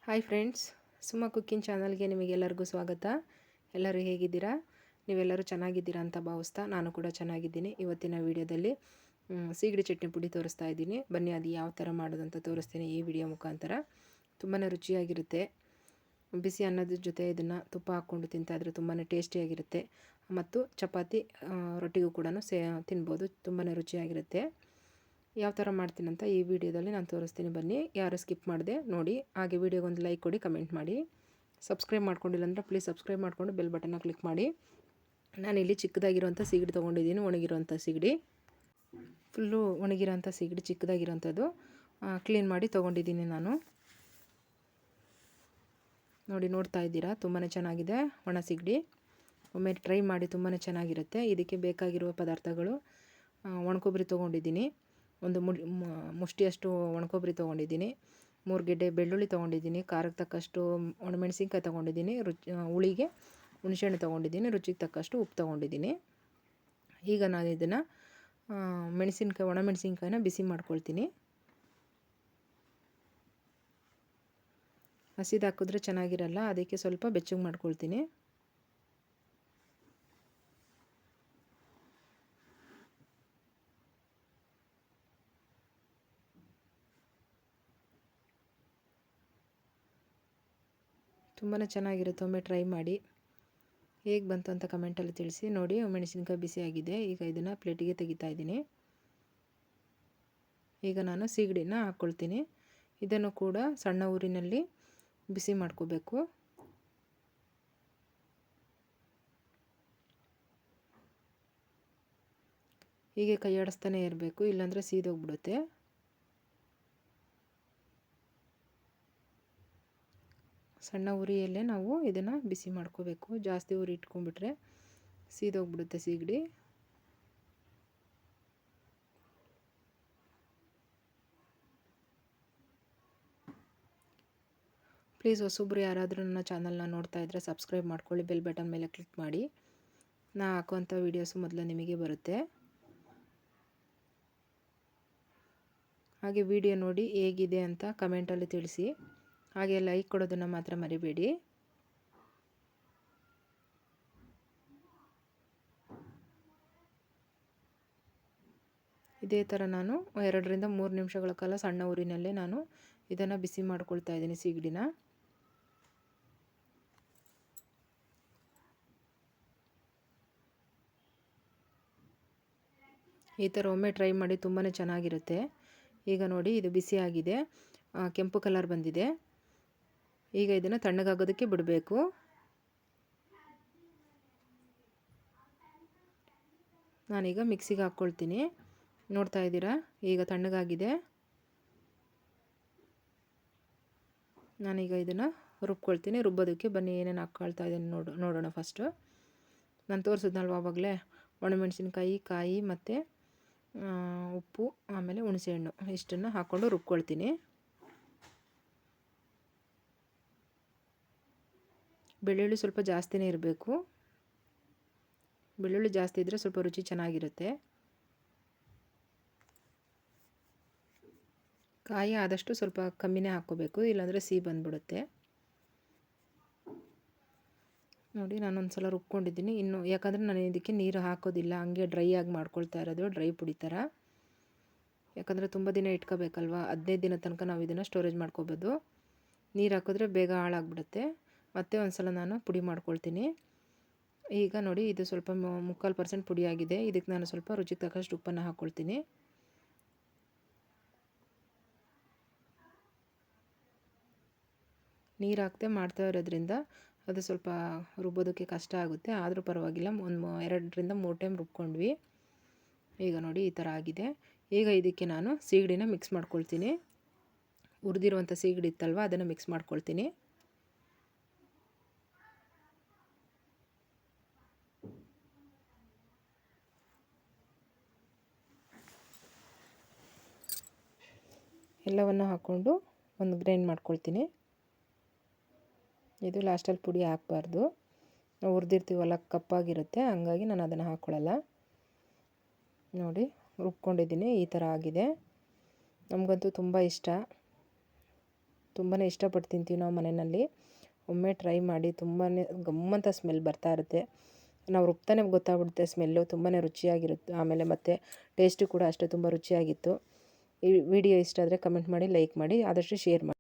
Hi friends, Suma cooking ಚಾನಲ್ಗೆ ನಿಮಗೆಲ್ಲರಿಗೂ ಸ್ವಾಗತ. ಎಲ್ಲರೂ ಹೇಗಿದ್ದೀರಾ? ನೀವೆಲ್ಲರೂ ಚೆನ್ನಾಗಿದ್ದೀರಾ ಅಂತ ಭಾವಿಸ್ತಾ ನಾನು ಕೂಡ ಚೆನ್ನಾಗಿದ್ದೀನಿ. ಇವತ್ತಿನ ವಿಡಿಯೋದಲ್ಲಿ ಸೀಗಡಿ ಚಟ್ನಿ ಪುಡಿ ತೋರಿಸ್ತಾ ಇದ್ದೀನಿ. ಬನ್ನಿ ಅದು ಯಾವ ಥರ ಮಾಡೋದಂತ ತೋರಿಸ್ತೀನಿ ಈ ವಿಡಿಯೋ ಮುಖಾಂತರ. ತುಂಬಾ ರುಚಿಯಾಗಿರುತ್ತೆ. ಬಿಸಿ ಅನ್ನದ ಜೊತೆ ಇದನ್ನು ತುಪ್ಪ ಹಾಕ್ಕೊಂಡು ತಿಂತಾಯಿದ್ರೆ ತುಂಬಾ ಟೇಸ್ಟಿಯಾಗಿರುತ್ತೆ. ಮತ್ತು ಚಪಾತಿ ರೊಟ್ಟಿಗೂ ಕೂಡ ತಿನ್ಬೋದು. ತುಂಬಾ ರುಚಿಯಾಗಿರುತ್ತೆ. ಯಾವ ಥರ ಮಾಡ್ತೀನಂತ ಈ ವಿಡಿಯೋದಲ್ಲಿ ನಾನು ತೋರಿಸ್ತೀನಿ. ಬನ್ನಿ, ಯಾರು ಸ್ಕಿಪ್ ಮಾಡಿದೆ ನೋಡಿ. ಹಾಗೆ ವಿಡಿಯೋಗೊಂದು ಲೈಕ್ ಕೊಡಿ, ಕಮೆಂಟ್ ಮಾಡಿ. ಸಬ್ಸ್ಕ್ರೈಬ್ ಮಾಡ್ಕೊಂಡಿಲ್ಲ ಅಂದರೆ ಪ್ಲೀಸ್ ಸಬ್ಸ್ಕ್ರೈಬ್ ಮಾಡಿಕೊಂಡು ಬೆಲ್ ಬಟನ್ನ ಕ್ಲಿಕ್ ಮಾಡಿ. ನಾನಿಲ್ಲಿ ಚಿಕ್ಕದಾಗಿರೋಂಥ ಸಿಗಡಿ ತೊಗೊಂಡಿದ್ದೀನಿ, ಒಣಗಿರೋಂಥ ಸಿಗಡಿ. ಫುಲ್ಲು ಒಣಗಿರೋಂಥ ಸಿಗಡಿ ಚಿಕ್ಕದಾಗಿರೋಂಥದ್ದು ಕ್ಲೀನ್ ಮಾಡಿ ತೊಗೊಂಡಿದ್ದೀನಿ ನಾನು. ನೋಡ್ತಾ ಇದ್ದೀರಾ, ತುಂಬಾ ಚೆನ್ನಾಗಿದೆ ಒಣ ಸಿಗಡಿ. ಒಮ್ಮೆ ಟ್ರೈ ಮಾಡಿ, ತುಂಬಾ ಚೆನ್ನಾಗಿರುತ್ತೆ. ಇದಕ್ಕೆ ಬೇಕಾಗಿರುವ ಪದಾರ್ಥಗಳು: ಒಣಕೊಬ್ಬರಿ ತೊಗೊಂಡಿದ್ದೀನಿ, ಒಂದು ಮುಷ್ಟಿಯಷ್ಟು ಒಣಕೊಬ್ಬರಿ ತೊಗೊಂಡಿದ್ದೀನಿ, 3 ಗೆಡ್ಡೆ ಬೆಳ್ಳುಳ್ಳಿ ತೊಗೊಂಡಿದ್ದೀನಿ, ಖಾರಕ್ಕೆ ತಕ್ಕಷ್ಟು ಒಣಮೆಣಸಿನ್ಕಾಯಿ ತೊಗೊಂಡಿದ್ದೀನಿ, ಹುಳಿಗೆ ಹುಣಸೆಹಣ್ಣು ತೊಗೊಂಡಿದ್ದೀನಿ, ರುಚಿಗೆ ತಕ್ಕಷ್ಟು ಉಪ್ಪು ತೊಗೊಂಡಿದ್ದೀನಿ. ಈಗ ನಾನು ಇದನ್ನು ಒಣಮೆಣಸಿನ್ಕಾಯಿನ ಬಿಸಿ ಮಾಡ್ಕೊಳ್ತೀನಿ. ಹಸಿದು ಹಾಕಿದ್ರೆ ಚೆನ್ನಾಗಿರಲ್ಲ, ಅದಕ್ಕೆ ಸ್ವಲ್ಪ ಬೆಚ್ಚಗೆ ಮಾಡ್ಕೊಳ್ತೀನಿ. ತುಂಬಾ ಚೆನ್ನಾಗಿರುತ್ತೆ. ಒಮ್ಮೆ ಟ್ರೈ ಮಾಡಿ. ಹೇಗೆ ಬಂತು ಅಂತ ಕಮೆಂಟಲ್ಲಿ ತಿಳಿಸಿ. ನೋಡಿ, ಮೆಣಸಿನ್ಕಾಯಿ ಬಿಸಿಯಾಗಿದೆ. ಈಗ ಇದನ್ನು ಪ್ಲೇಟಿಗೆ ತೆಗಿತಾ ಇದ್ದೀನಿ. ಈಗ ನಾನು ಸೀಗಡಿನ ಹಾಕ್ಕೊಳ್ತೀನಿ. ಇದನ್ನು ಕೂಡ ಸಣ್ಣ ಊರಿನಲ್ಲಿ ಬಿಸಿ ಮಾಡ್ಕೋಬೇಕು. ಹೀಗೆ ಕೈ ಆಡಿಸ್ತಾನೆ ಇರಬೇಕು, ಇಲ್ಲಾಂದರೆ ಸೀದೋಗ್ಬಿಡುತ್ತೆ. ಸಣ್ಣ ಉರಿಯಲ್ಲೇ ನಾವು ಇದನ್ನು ಬಿಸಿ ಮಾಡ್ಕೋಬೇಕು. ಜಾಸ್ತಿ ಉರಿ ಇಟ್ಕೊಂಡ್ಬಿಟ್ರೆ ಸೀದೋಗ್ಬಿಡುತ್ತೆ ಸೀಗಡಿ. ಪ್ಲೀಸ್ ಹೊಸೊಬ್ಬರು ಯಾರಾದರೂ ನನ್ನ ಚಾನಲ್ನ ನೋಡ್ತಾ ಇದ್ದರೆ ಸಬ್ಸ್ಕ್ರೈಬ್ ಮಾಡ್ಕೊಳ್ಳಿ, ಬೆಲ್ ಬಟನ್ ಮೇಲೆ ಕ್ಲಿಕ್ ಮಾಡಿ. ನಾ ಹಾಕುವಂಥ ವೀಡಿಯೋಸು ಮೊದಲು ನಿಮಗೆ ಬರುತ್ತೆ. ಹಾಗೆ ವಿಡಿಯೋ ನೋಡಿ ಹೇಗಿದೆ ಅಂತ ಕಮೆಂಟಲ್ಲಿ ತಿಳಿಸಿ. ಹಾಗೆ ಲೈಕ್ ಕೊಡೋದನ್ನು ಮಾತ್ರ ಮರಿಬೇಡಿ. ಇದೇ ಥರ ನಾನು 2 ರಿಂದ 3 ನಿಮಿಷಗಳ ಕಾಲ ಸಣ್ಣ ಊರಿನಲ್ಲೇ ನಾನು ಇದನ್ನು ಬಿಸಿ ಮಾಡ್ಕೊಳ್ತಾ ಇದ್ದೀನಿ ಸೀಗಡಿನ. ಈ ಥರ ಒಮ್ಮೆ ಟ್ರೈ ಮಾಡಿ, ತುಂಬಾ ಚೆನ್ನಾಗಿರುತ್ತೆ. ಈಗ ನೋಡಿ, ಇದು ಬಿಸಿಯಾಗಿದೆ, ಕೆಂಪು ಕಲರ್ ಬಂದಿದೆ. ಈಗ ಇದನ್ನು ತಣ್ಣಗಾಗೋದಕ್ಕೆ ಬಿಡಬೇಕು. ನಾನೀಗ ಮಿಕ್ಸಿಗೆ ಹಾಕ್ಕೊಳ್ತೀನಿ. ನೋಡ್ತಾ ಇದ್ದೀರಾ, ಈಗ ತಣ್ಣಗಾಗಿದೆ. ನಾನೀಗ ಇದನ್ನು ರುಬ್ಕೊಳ್ತೀನಿ. ರುಬ್ಬೋದಕ್ಕೆ ಬನ್ನಿ ಏನೇನು ಹಾಕ್ಕೊಳ್ತಾ ಇದ್ದೀನಿ ನೋಡೋಣ. ಫಸ್ಟು ನಾನು ತೋರಿಸಿದ್ನಲ್ವ ಆವಾಗಲೇ, ಒಣಮೆಣಸಿನ್ಕಾಯಿ, ಕಾಯಿ ಮತ್ತು ಉಪ್ಪು, ಆಮೇಲೆ ಹುಣಸೆಹಣ್ಣು, ಇಷ್ಟನ್ನು ಹಾಕ್ಕೊಂಡು ರುಬ್ಕೊಳ್ತೀನಿ. ಬೆಳ್ಳುಳ್ಳಿ ಸ್ವಲ್ಪ ಜಾಸ್ತಿನೇ ಇರಬೇಕು. ಬೆಳ್ಳುಳ್ಳಿ ಜಾಸ್ತಿ ಇದ್ದರೆ ಸ್ವಲ್ಪ ರುಚಿ ಚೆನ್ನಾಗಿರುತ್ತೆ. ಕಾಯಿ ಆದಷ್ಟು ಸ್ವಲ್ಪ ಕಮ್ಮಿನೇ ಹಾಕ್ಕೋಬೇಕು, ಇಲ್ಲಾಂದರೆ ಸಿಹಿ ಬಂದ್ಬಿಡುತ್ತೆ. ನೋಡಿ, ನಾನೊಂದು ಸಲ ರುಬ್ಕೊಂಡಿದ್ದೀನಿ. ಯಾಕಂದರೆ ನಾನು ಇದಕ್ಕೆ ನೀರು ಹಾಕೋದಿಲ್ಲ, ಹಂಗೆ ಡ್ರೈ ಆಗಿ ಮಾಡ್ಕೊಳ್ತಾ ಇರೋದು, ಡ್ರೈ ಪುಡಿ ಥರ. ಯಾಕಂದರೆ ತುಂಬ ದಿನ ಇಟ್ಕೋಬೇಕಲ್ವ, 15 ದಿನ ತನಕ ನಾವು ಇದನ್ನು ಸ್ಟೋರೇಜ್ ಮಾಡ್ಕೋಬೋದು. ನೀರು ಹಾಕಿದ್ರೆ ಬೇಗ ಹಾಳಾಗ್ಬಿಡುತ್ತೆ. ಮತ್ತೆ ಒಂದು ಸಲ ನಾನು ಪುಡಿ ಮಾಡ್ಕೊಳ್ತೀನಿ. ಈಗ ನೋಡಿ, ಇದು ಸ್ವಲ್ಪ 3/4% ಪುಡಿ ಆಗಿದೆ. ಇದಕ್ಕೆ ನಾನು ಸ್ವಲ್ಪ ರುಚಿಗೆ ತಕ್ಕಷ್ಟು ಉಪ್ಪನ್ನು ಹಾಕ್ಕೊಳ್ತೀನಿ. ನೀರು ಹಾಕ್ತೆ ಮಾಡ್ತಾ ಇರೋದ್ರಿಂದ ಅದು ಸ್ವಲ್ಪ ರುಬ್ಬೋದಕ್ಕೆ ಕಷ್ಟ ಆಗುತ್ತೆ. ಆದರೂ ಪರವಾಗಿಲ್ಲ, 2 ರಿಂದ 3 ಟೈಮ್ ರುಬ್ಕೊಂಡ್ವಿ. ಈಗ ನೋಡಿ, ಈ ಥರ ಆಗಿದೆ. ಈಗ ಇದಕ್ಕೆ ನಾನು ಸೀಗಡಿನ ಮಿಕ್ಸ್ ಮಾಡ್ಕೊಳ್ತೀನಿ. ಹುರಿದಿರುವಂಥ ಸೀಗಡಿ ಇತ್ತಲ್ವ, ಅದನ್ನು ಮಿಕ್ಸ್ ಮಾಡ್ಕೊಳ್ತೀನಿ. ಎಲ್ಲವನ್ನು ಹಾಕ್ಕೊಂಡು ಒಂದು ಗ್ರೈಂಡ್ ಮಾಡ್ಕೊಳ್ತೀನಿ. ಇದು ಲಾಸ್ಟಲ್ಲಿ ಪುಡಿ ಹಾಕಬಾರ್ದು, ನಾವು ಹುರಿದಿರ್ತೀವಲ್ಲ, ಕಪ್ಪಾಗಿರುತ್ತೆ, ಹಂಗಾಗಿ ನಾನು ಅದನ್ನು ಹಾಕ್ಕೊಳ್ಳಲ್ಲ. ನೋಡಿ, ರುಬ್ಕೊಂಡಿದ್ದೀನಿ. ಈ ಥರ ಆಗಿದೆ. ನಮಗಂತೂ ತುಂಬ ಇಷ್ಟ. ತುಂಬಾ ಇಷ್ಟಪಟ್ಟು ತಿಂತೀವಿ ನಾವು ಮನೆಯಲ್ಲಿ. ಒಮ್ಮೆ ಟ್ರೈ ಮಾಡಿ, ತುಂಬಾ ಗಮ್ಮಂತ ಸ್ಮೆಲ್ ಬರ್ತಾ ಇರುತ್ತೆ. ನಾವು ರುಬ್ತಾನೆ ಗೊತ್ತಾಗ್ಬಿಡುತ್ತೆ ಸ್ಮೆಲ್ಲು, ತುಂಬಾ ರುಚಿಯಾಗಿರುತ್ತೆ. ಆಮೇಲೆ ಮತ್ತು ಟೇಸ್ಟು ಕೂಡ ಅಷ್ಟೇ ತುಂಬ ರುಚಿಯಾಗಿತ್ತು. ಈ ವಿಡಿಯೋ ಇಷ್ಟ ಆದರೆ ಕಮೆಂಟ್ ಮಾಡಿ, ಲೈಕ್ ಮಾಡಿ, ಆದಷ್ಟು ಶೇರ್ ಮಾಡಿ.